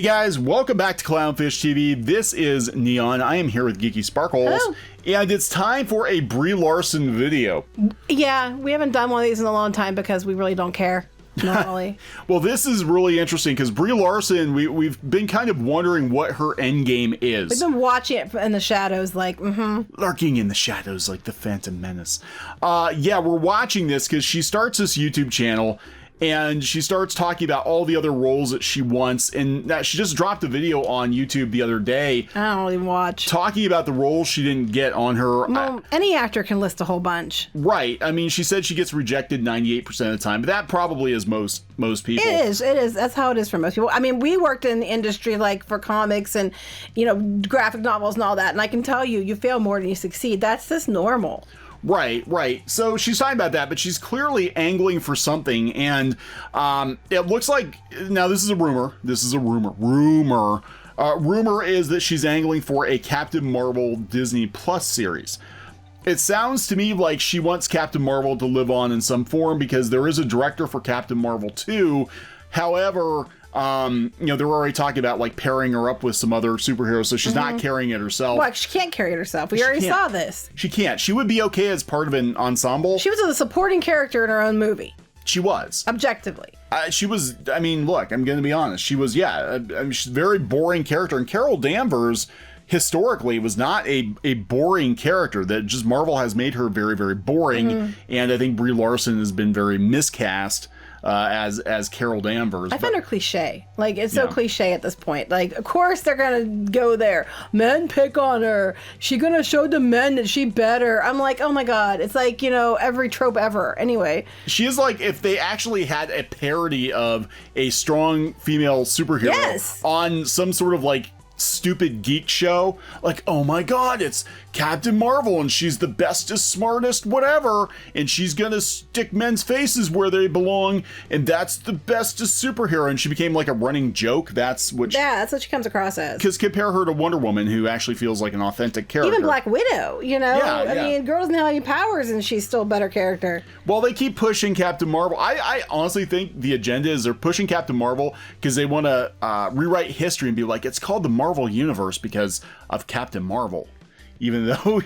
Hey guys, welcome back to Clownfish TV. This is Kneon. I am here with Geeky Sparkles. Hello. And it's time for a Brie Larson video. Yeah, we haven't done one of these in a long time because we really don't care. Normally. Well, this is really interesting because Brie Larson, we've been kind of wondering what her endgame is. We've been watching it in the shadows like, Lurking in the shadows like the Phantom Menace. Yeah, we're watching this because she starts this YouTube channel and she starts talking about all the other roles that she wants. And that she just dropped a video on YouTube the other day. I don't really watch. Talking about the roles she didn't get on her. Well, any actor can list a whole bunch. Right. I mean, she said she gets rejected 98% of the time, but that probably is most people. It is. That's how it is for most people. I mean, we worked in the industry like for comics and, graphic novels and all that. And I can tell you, you fail more than you succeed. That's just normal. Right. So she's talking about that, but she's clearly angling for something. And it looks like, now this is a rumor. Rumor is that she's angling for a Captain Marvel Disney Plus series. It sounds to me like she wants Captain Marvel to live on in some form because there is a director for Captain Marvel 2. However, they're already talking about like pairing her up with some other superheroes, so she's not carrying it herself. Well, she can't carry it herself. We already saw this. She can't. She would be okay as part of an ensemble. She was a supporting character in her own movie. She was. Objectively. She was, I mean, look, I'm going to be honest. She was, she's a very boring character. And Carol Danvers, historically, was not a boring character. That just Marvel has made her very, very boring. And I think Brie Larson has been very miscast as Carol Danvers. I find her cliche. Like, it's so cliche at this point. Like, of course they're going to go there. Men pick on her. She going to show the men that she better. I'm like, oh my God. It's like, every trope ever. Anyway. She is like if they actually had a parody of a strong female superhero on some sort of like stupid geek show, like, oh my God, it's Captain Marvel and she's the bestest, smartest, whatever, and she's gonna stick men's faces where they belong, and that's the bestest superhero, and she became like a running joke. That's what she comes across as. Because compare her to Wonder Woman, who actually feels like an authentic character. Even Black Widow, I mean, girl doesn't have any powers and she's still a better character. Well, they keep pushing Captain Marvel. I honestly think the agenda is they're pushing Captain Marvel because they want to rewrite history and be like, it's called the Marvel Universe because of Captain Marvel. Even though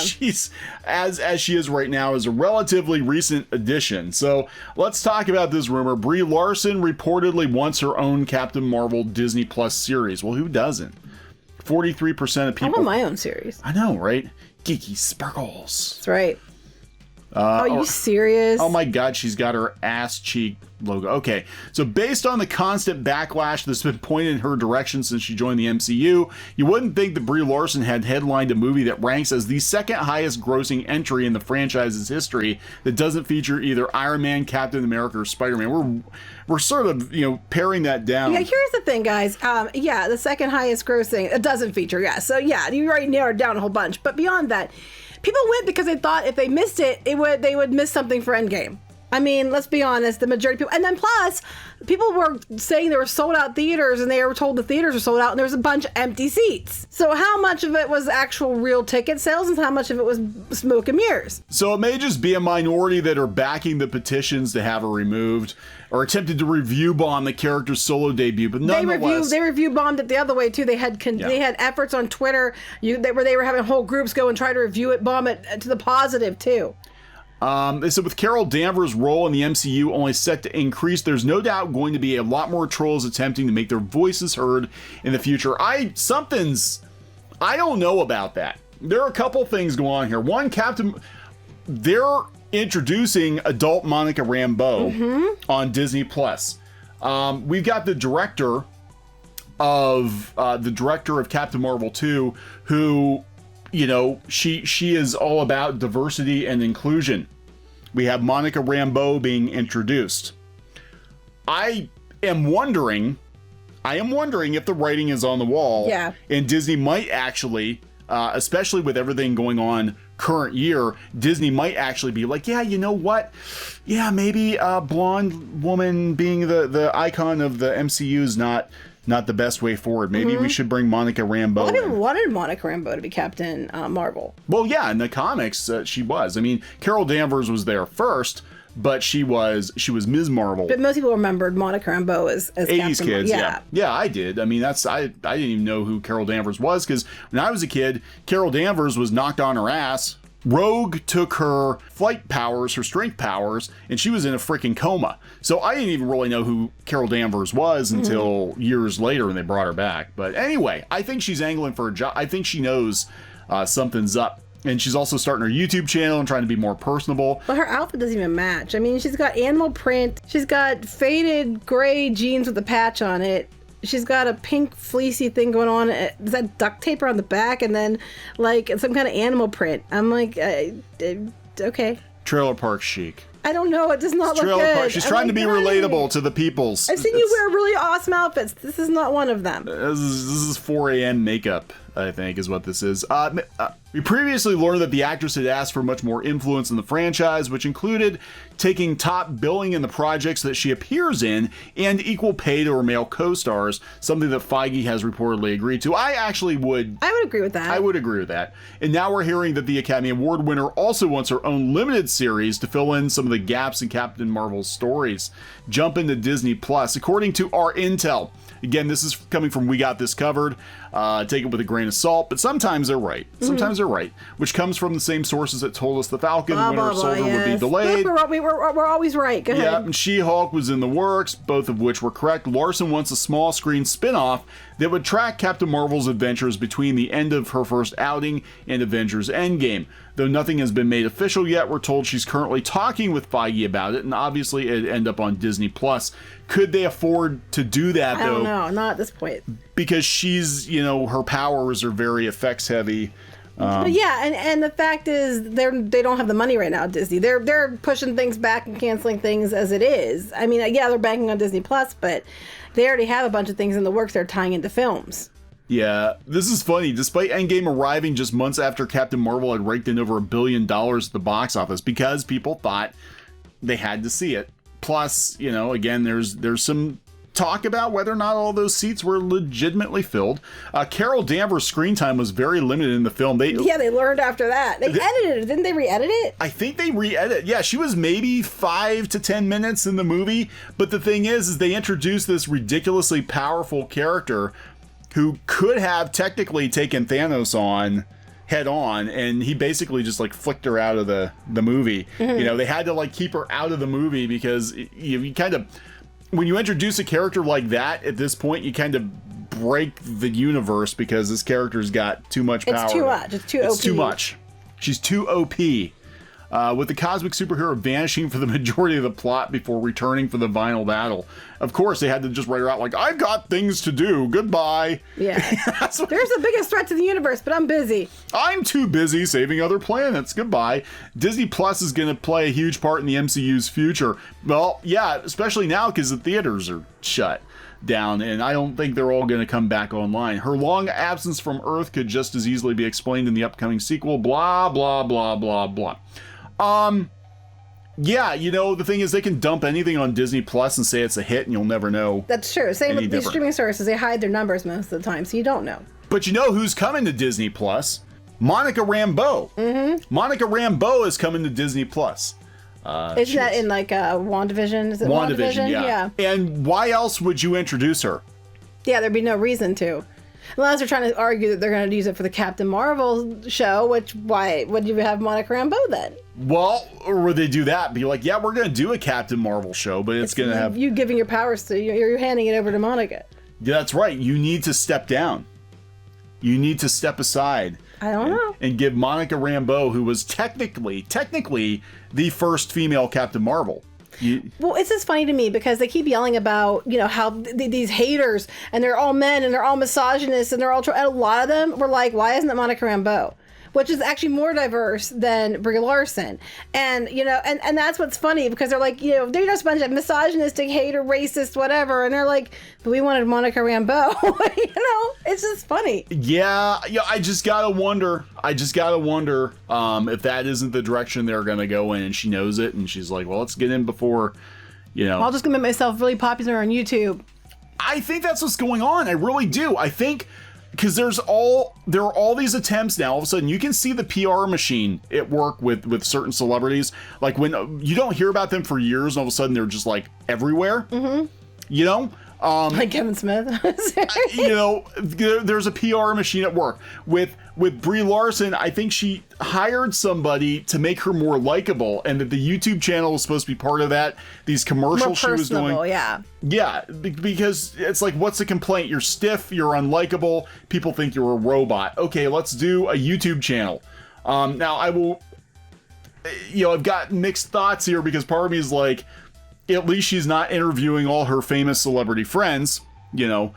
she's as she is right now is a relatively recent addition. So let's talk about this rumor. Brie Larson reportedly wants her own Captain Marvel Disney Plus series. Well, who doesn't? 43% of people. I want my own series. I know, right? Geeky Sparkles. That's right. Are you serious? Oh my God, she's got her ass cheek logo. Okay, so based on the constant backlash that's been pointed in her direction since she joined the MCU, you wouldn't think that Brie Larson had headlined a movie that ranks as the second highest grossing entry in the franchise's history that doesn't feature either Iron Man, Captain America, or Spider-Man. We're sort of, paring that down. Yeah, here's the thing, guys. The second highest grossing, it doesn't feature, so you already narrowed down a whole bunch. But beyond that, people went because they thought if they missed it, they would miss something for Endgame. I mean, let's be honest, the majority of people, and then plus, people were saying there were sold out theaters and they were told the theaters were sold out and there was a bunch of empty seats. So how much of it was actual real ticket sales and how much of it was smoke and mirrors? So it may just be a minority that are backing the petitions to have her removed or attempted to review bomb the character's solo debut, but nonetheless. They review bombed it the other way too. They had efforts on Twitter where they were having whole groups go and try to review it, bomb it to the positive too. They said with Carol Danvers' role in the MCU only set to increase, there's no doubt going to be a lot more trolls attempting to make their voices heard in the future. I don't know about that. There are a couple things going on here. One, they're introducing adult Monica Rambeau on Disney Plus. We've got the director of Captain Marvel 2, who, she is all about diversity and inclusion. We have Monica Rambeau being introduced. I am wondering if the writing is on the wall. Yeah. And Disney might actually, especially with everything going on current year, Disney might actually be like, yeah, you know what? Yeah, maybe a blonde woman being the icon of the MCU is not the best way forward. Maybe we should bring Monica Rambeau. Well, I even wanted Monica Rambeau to be Captain Marvel. Well, yeah, in the comics, she was. I mean, Carol Danvers was there first, but she was Ms. Marvel. But most people remembered Monica Rambeau as 80s Captain kids, Marvel. yeah, I did. I mean, I didn't even know who Carol Danvers was, because when I was a kid, Carol Danvers was knocked on her ass. Rogue took her flight powers, her strength powers, and she was in a freaking coma. So I didn't even really know who Carol Danvers was until years later when they brought her back. But anyway, I think she's angling for a job. I think she knows something's up. And she's also starting her YouTube channel and trying to be more personable. But her outfit doesn't even match. I mean, she's got animal print. She's got faded gray jeans with a patch on it. She's got a pink fleecy thing going on. Is that duct tape on the back? And then, like, some kind of animal print. I'm like, okay. Trailer park chic. I don't know. It does not look good. Park. She's trying to be relatable to the peoples. I've seen you wear really awesome outfits. This is not one of them. This is 4 a.m. makeup, I think, is what this is. We previously learned that the actress had asked for much more influence in the franchise, which included taking top billing in the projects that she appears in and equal pay to her male co-stars, something that Feige has reportedly agreed to. I would agree with that. I would agree with that. And now we're hearing that the Academy Award winner also wants her own limited series to fill in some of the gaps in Captain Marvel's stories. Jump into Disney Plus. According to our intel, again, this is coming from We Got This Covered. Take it with a grain of salt, but sometimes they're right. Sometimes they're right, which comes from the same sources that told us the Falcon and Winter Soldier would be delayed. We're always right. Go ahead. Yeah, and She-Hulk was in the works, both of which were correct. Larson wants a small screen spin-off that would track Captain Marvel's adventures between the end of her first outing and Avengers Endgame. Though nothing has been made official yet, we're told she's currently talking with Feige about it, and obviously it'd end up on Disney Plus. Could they afford to do that, though? I don't know, not at this point. Because she's, her powers are very effects heavy. But yeah, and the fact is, they don't have the money right now at Disney. They're pushing things back and canceling things as it is. I mean, yeah, they're banking on Disney Plus, but they already have a bunch of things in the works they're tying into films. Yeah, this is funny. Despite Endgame arriving just months after Captain Marvel had raked in over $1 billion at the box office, because people thought they had to see it. Plus, again, there's some talk about whether or not all those seats were legitimately filled. Carol Danvers' screen time was very limited in the film. They learned after that. They edited it. Didn't they re-edit it? I think they re-edited. Yeah, she was maybe 5 to 10 minutes in the movie. But the thing is they introduced this ridiculously powerful character who could have technically taken Thanos on head on, and he basically just flicked her out of the movie. They had to keep her out of the movie because you kind of, when you introduce a character like that at this point, you kind of break the universe because this character's got too much power. It's too much. It's too OP. It's too much. She's too OP. With the cosmic superhero vanishing for the majority of the plot before returning for the final battle. Of course, they had to just write her out I've got things to do. Goodbye. Yeah. There's the biggest threat to the universe, but I'm busy. I'm too busy saving other planets. Goodbye. Disney Plus is going to play a huge part in the MCU's future. Well, yeah, especially now because the theaters are shut down, and I don't think they're all going to come back online. Her long absence from Earth could just as easily be explained in the upcoming sequel. Blah, blah, blah, blah, blah. Yeah, the thing is they can dump anything on Disney Plus and say it's a hit and you'll never know. That's true. Same with these streaming services. They hide their numbers most of the time, so you don't know. But who's coming to Disney Plus? Monica Rambeau. Monica Rambeau is coming to Disney Plus. Isn't that in WandaVision? Is it WandaVision? Yeah. And why else would you introduce her? Yeah, there'd be no reason to. Unless they're trying to argue that they're going to use it for the Captain Marvel show, why would you have Monica Rambeau then? Well, or would they do that? Be yeah, we're going to do a Captain Marvel show, but it's going to have... You giving your powers to... You're handing it over to Monica. Yeah, that's right. You need to step down. You need to step aside. I don't know. And give Monica Rambeau, who was technically the first female Captain Marvel. Well, it's just funny to me because they keep yelling about, how these haters, and they're all men and they're all misogynists and they're all, and a lot of them were why isn't it Monica Rambeau? Which is actually more diverse than Brie Larson. And, and that's what's funny because they're they're just a bunch of misogynistic, hater, racist, whatever. And they're but we wanted Monica Rambeau. It's just funny. Yeah, I just gotta wonder. If that isn't the direction they're gonna go in, and she knows it, and she's well, let's get in before, I'll just gonna make myself really popular on YouTube. I think that's what's going on. I really do. I think because there's all there are all these attempts now. All of a sudden, you can see the PR machine at work with certain celebrities. Like when you don't hear about them for years, and all of a sudden they're just like everywhere. You know, like Kevin Smith. you know, there's a PR machine at work with Brie Larson. I think she hired somebody to make her more likable, and that the YouTube channel was supposed to be part of that. These commercials she was doing, yeah, because it's like, what's the complaint? You're stiff, you're unlikable, people think you're a robot. Okay, let's do a YouTube channel. Now I will, you know, I've got mixed thoughts here, because part of me is like, at least she's not interviewing all her famous celebrity friends, you know,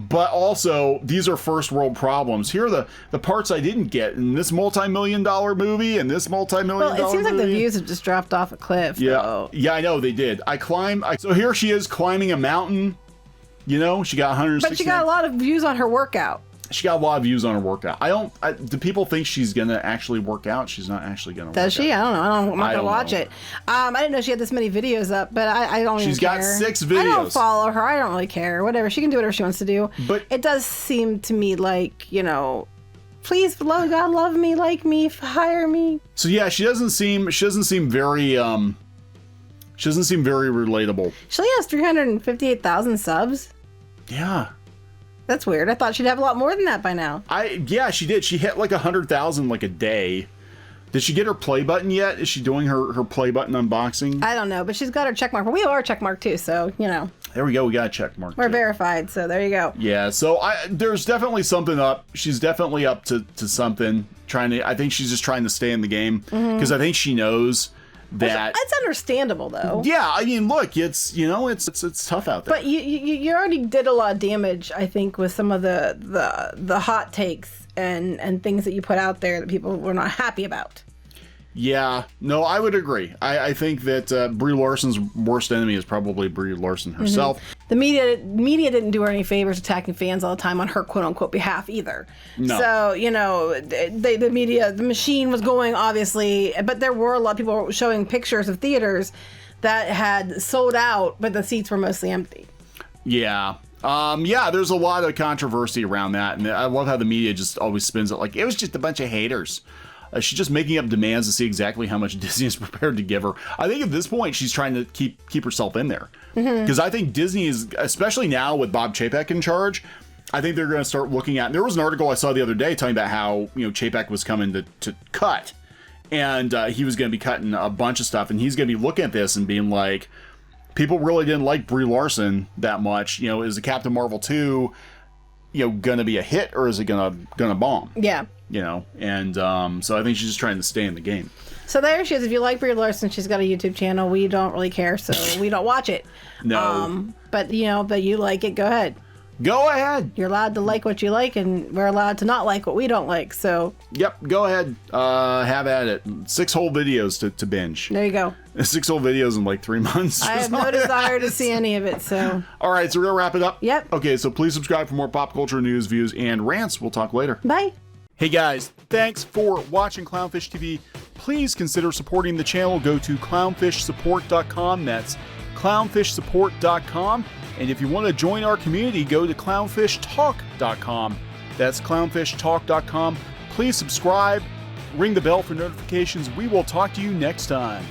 but also these are first world problems. Here are the parts I didn't get in this multi-million-dollar movie and this multi-million-dollar movie. Well, it seems like the views have just dropped off a cliff. Yeah, though. Yeah, I know they did. So here she is climbing a mountain, you know, she got 160. But she got a lot of views on her workout. She got a lot of views on her workout. Do people think she's gonna actually work out? She's not actually gonna. Does she? Out. I don't know. I'm not gonna watch it. I didn't know she had this many videos up, but I don't. She's even got care. 6 videos. I don't follow her. I don't really care. Whatever. She can do whatever she wants to do. But it does seem to me like, you know, please, God, love me, like me, hire me. So yeah, she doesn't seem very relatable. She only has 358,000 subs. Yeah. That's weird. I thought she'd have a lot more than that by now. Yeah, she did. She hit like 100,000 like a day. Did she get her play button yet? Is she doing her play button unboxing? I don't know, but she's got her check mark. But we have our check mark too, so you know. There we go. We got a check mark. We're verified, so there you go. Yeah. So there's definitely something up. She's definitely up to something. I think she's just trying to stay in the game, because I think she knows that. It's understandable though. Yeah, I mean, look, it's, you know, it's tough out there. But you already did a lot of damage, I think, with some of the hot takes and things that you put out there that people were not happy about. Yeah, no, I would agree. I think that Brie Larson's worst enemy is probably Brie Larson herself. The media didn't do her any favors attacking fans all the time on her quote-unquote behalf either. No. So, you know, the media, the machine was going, obviously, but there were a lot of people showing pictures of theaters that had sold out, but the seats were mostly empty. Yeah. Yeah, there's a lot of controversy around that, and I love how the media just always spins it like it was just a bunch of haters. She's just making up demands to see exactly how much Disney is prepared to give her. I think at this point she's trying to keep herself in there, because I think Disney is, especially now with Bob Chapek in charge, I think they're going to start looking at. There was an article I saw the other day talking about how, you know, Chapek was coming to cut, and he was going to be cutting a bunch of stuff, and he's going to be looking at this and being like, people really didn't like Brie Larson that much. You know, is the Captain Marvel 2, you know, going to be a hit, or is it going to bomb? Yeah. You know, and so I think she's just trying to stay in the game. So there she is. If you like Brie Larson, she's got a YouTube channel. We don't really care, so we don't watch it. No. But you like it, go ahead. Go ahead. You're allowed to like what you like, and we're allowed to not like what we don't like. So. Yep. Go ahead. Have at it. 6 whole videos to binge. There you go. 6 whole videos in like 3 months. I have no desire to see any of it. So. All right. So we're gonna wrap it up. Yep. Okay. So please subscribe for more pop culture news, views, and rants. We'll talk later. Bye. Hey guys, thanks for watching Clownfish TV. Please consider supporting the channel. Go to clownfishsupport.com. That's clownfishsupport.com. And if you want to join our community, go to clownfishtalk.com. That's clownfishtalk.com. Please subscribe, ring the bell for notifications. We will talk to you next time.